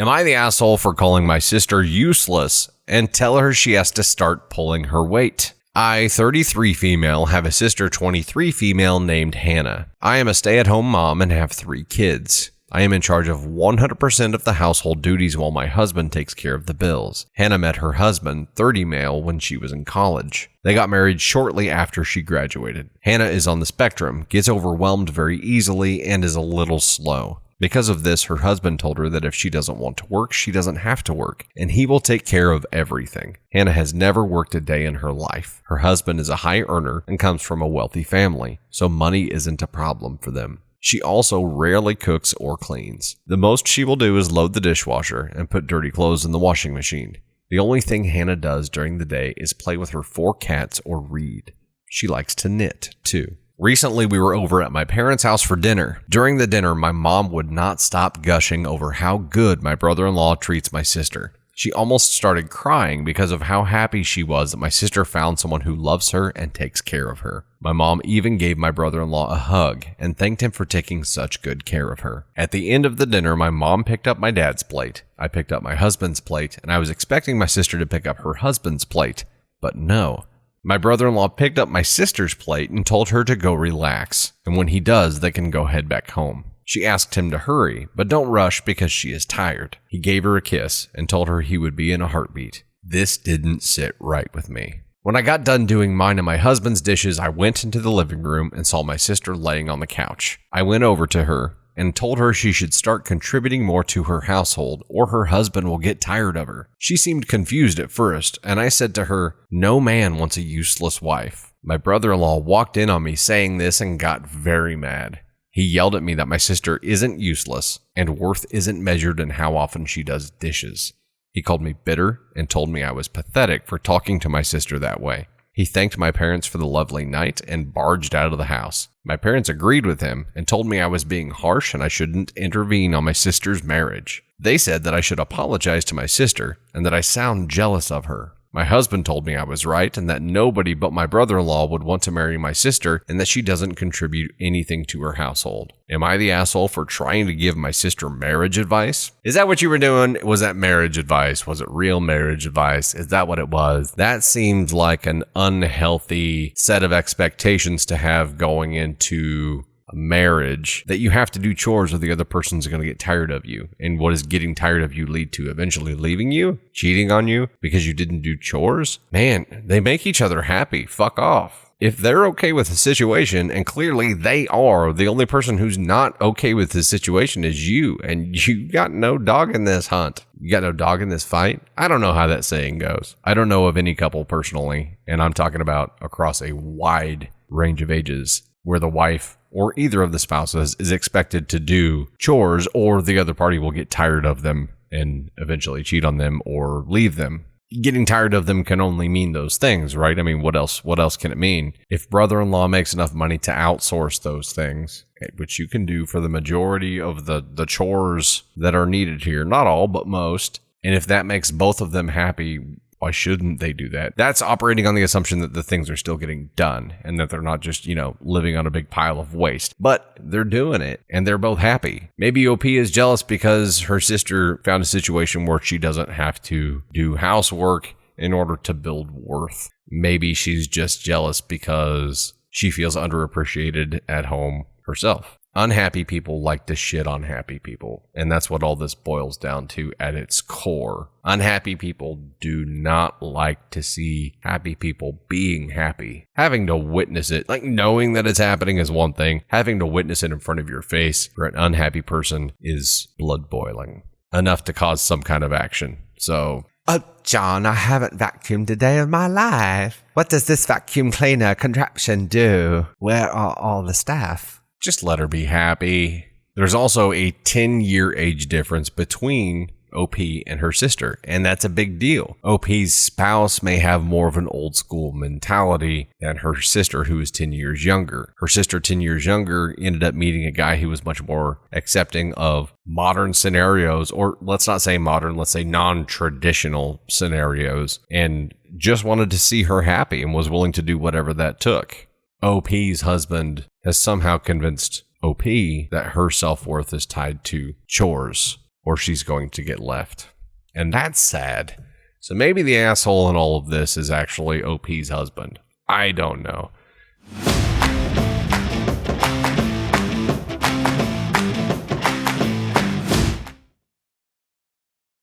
Am I the asshole for calling my sister useless and tell her she has to start pulling her weight? I, 33 female, have a sister 23 female named Hannah. I am a stay-at-home mom and have 3 kids. I am in charge of 100% of the household duties while my husband takes care of the bills. Hannah met her husband, 30 male, when she was in college. They got married shortly after she graduated. Hannah is on the spectrum, gets overwhelmed very easily, and is a little slow. Because of this, her husband told her that if she doesn't want to work, she doesn't have to work, and he will take care of everything. Hannah has never worked a day in her life. Her husband is a high earner and comes from a wealthy family, so money isn't a problem for them. She also rarely cooks or cleans. The most she will do is load the dishwasher and put dirty clothes in the washing machine. The only thing Hannah does during the day is play with her 4 cats or read. She likes to knit, too. Recently, we were over at my parents' house for dinner. During the dinner, my mom would not stop gushing over how good my brother-in-law treats my sister. She almost started crying because of how happy she was that my sister found someone who loves her and takes care of her. My mom even gave my brother-in-law a hug and thanked him for taking such good care of her. At the end of the dinner, my mom picked up my dad's plate. I picked up my husband's plate, and I was expecting my sister to pick up her husband's plate. But no. My brother-in-law picked up my sister's plate and told her to go relax, and when he does, they can go head back home. She asked him to hurry, but don't rush because she is tired. He gave her a kiss and told her he would be in a heartbeat. This didn't sit right with me. When I got done doing mine and my husband's dishes, I went into the living room and saw my sister laying on the couch. I went over to her and told her she should start contributing more to her household or her husband will get tired of her. She seemed confused at first, and I said to her, "No man wants a useless wife." My brother-in-law walked in on me saying this and got very mad. He yelled at me that my sister isn't useless and worth isn't measured in how often she does dishes. He called me bitter and told me I was pathetic for talking to my sister that way. He thanked my parents for the lovely night and barged out of the house. My parents agreed with him and told me I was being harsh and I shouldn't intervene on my sister's marriage. They said that I should apologize to my sister and that I sound jealous of her. My husband told me I was right and that nobody but my brother-in-law would want to marry my sister and that she doesn't contribute anything to her household. Am I the asshole for trying to give my sister marriage advice? Is that what you were doing? Was that marriage advice? Was it real marriage advice? Is that what it was? That seems like an unhealthy set of expectations to have going into a marriage, that you have to do chores or the other person's going to get tired of you. And what does getting tired of you lead to? Eventually leaving you? Cheating on you because you didn't do chores? Man, they make each other happy. Fuck off. If they're okay with the situation, and clearly they are, the only person who's not okay with the situation is you, and you got no dog in this hunt. You got no dog in this fight? I don't know how that saying goes. I don't know of any couple personally, and I'm talking about across a wide range of ages, where the wife or either of the spouses is expected to do chores or the other party will get tired of them and eventually cheat on them or leave them. Getting tired of them can only mean those things, right? I mean, what else can it mean? If brother-in-law makes enough money to outsource those things, which you can do for the majority of the chores that are needed here, not all, but most, and if that makes both of them happy, why shouldn't they do that? That's operating on the assumption that the things are still getting done and that they're not just, living on a big pile of waste. But they're doing it and they're both happy. Maybe OP is jealous because her sister found a situation where she doesn't have to do housework in order to build worth. Maybe she's just jealous because she feels underappreciated at home herself. Unhappy people like to shit on happy people, and that's what all this boils down to at its core. Unhappy people do not like to see happy people being happy. Having to witness it, like knowing that it's happening is one thing. Having to witness it in front of your face for an unhappy person is blood boiling, enough to cause some kind of action. So, "Oh, John, I haven't vacuumed a day of my life. What does this vacuum cleaner contraption do? Where are all the staff?" just let her be happy. There's also a 10-year age difference between OP and her sister, and that's a big deal. OP's spouse may have more of an old school mentality than her sister, who is 10 years younger. Her sister, 10 years younger, ended up meeting a guy who was much more accepting of modern scenarios, or let's not say modern, let's say non-traditional scenarios, and just wanted to see her happy and was willing to do whatever that took. OP's husband has somehow convinced OP that her self-worth is tied to chores. or she's going to get left. And that's sad. So maybe the asshole in all of this is actually OP's husband. I don't know.